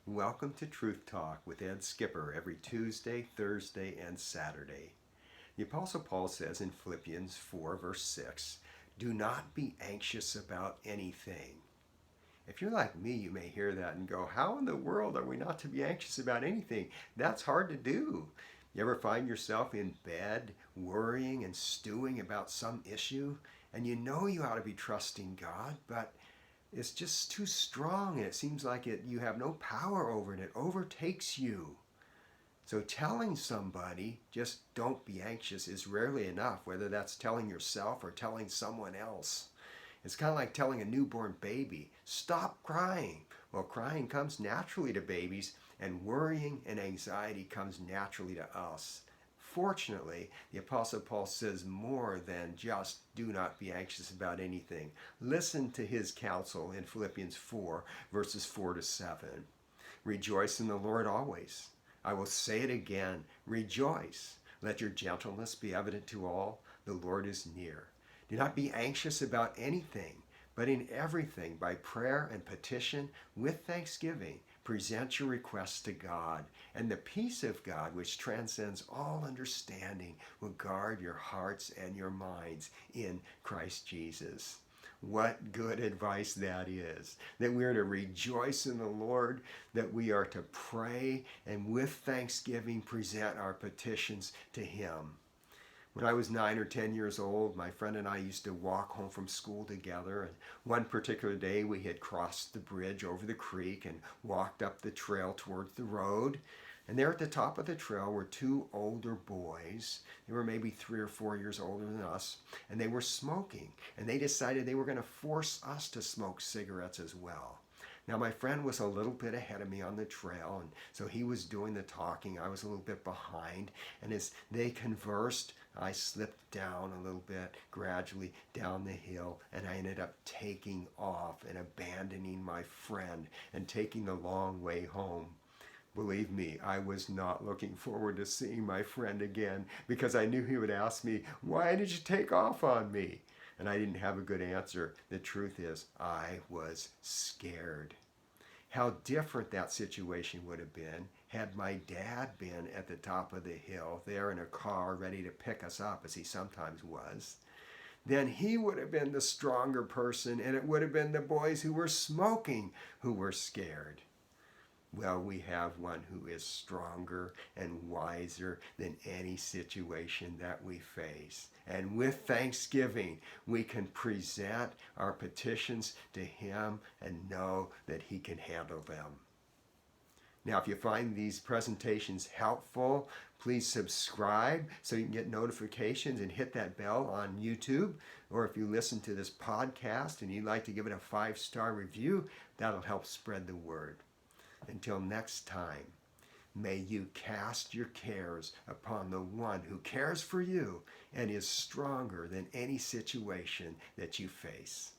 Welcome to Truth Talk with Ed Skipper every Tuesday, Thursday, and Saturday. The Apostle Paul says in Philippians 4, verse 6, "Do not be anxious about anything." If you're like me, you may hear that and go, how in the world are we not to be anxious about anything? That's hard to do. You ever find yourself in bed worrying and stewing about some issue, and you know you ought to be trusting God, but it's just too strong and it seems like you have no power over it. It overtakes you. So telling somebody, just don't be anxious, is rarely enough, whether that's telling yourself or telling someone else. It's kind of like telling a newborn baby, stop crying. Well, crying comes naturally to babies, and worrying and anxiety comes naturally to us. Fortunately, the Apostle Paul says more than just do not be anxious about anything. Listen to his counsel in Philippians 4, verses 4 to 7. Rejoice in the Lord always. I will say it again, rejoice. Let your gentleness be evident to all. The Lord is near. Do not be anxious about anything, but in everything, by prayer and petition, with thanksgiving, present your requests to God, and the peace of God, which transcends all understanding, will guard your hearts and your minds in Christ Jesus. What good advice that is, that we are to rejoice in the Lord, that we are to pray, and with thanksgiving present our petitions to Him. When I was 9 or 10 years old, my friend and I used to walk home from school together. And one particular day, we had crossed the bridge over the creek and walked up the trail towards the road. And there at the top of the trail were two older boys. They were maybe 3 or 4 years older than us. And they were smoking. And they decided they were going to force us to smoke cigarettes as well. Now, my friend was a little bit ahead of me on the trail, and so he was doing the talking. I was a little bit behind, and as they conversed, I slipped down a little bit, gradually down the hill, and I ended up taking off and abandoning my friend and taking the long way home. Believe me, I was not looking forward to seeing my friend again because I knew he would ask me, "Why did you take off on me?" And I didn't have a good answer. The truth is, I was scared. How different that situation would have been had my dad been at the top of the hill, there in a car, ready to pick us up, as he sometimes was. Then he would have been the stronger person, and it would have been the boys who were smoking who were scared. Well, we have one who is stronger and wiser than any situation that we face. And with thanksgiving, we can present our petitions to Him and know that He can handle them. Now, if you find these presentations helpful, please subscribe so you can get notifications and hit that bell on YouTube. Or if you listen to this podcast and you'd like to give it a 5-star review, that'll help spread the word. Until next time, may you cast your cares upon the one who cares for you and is stronger than any situation that you face.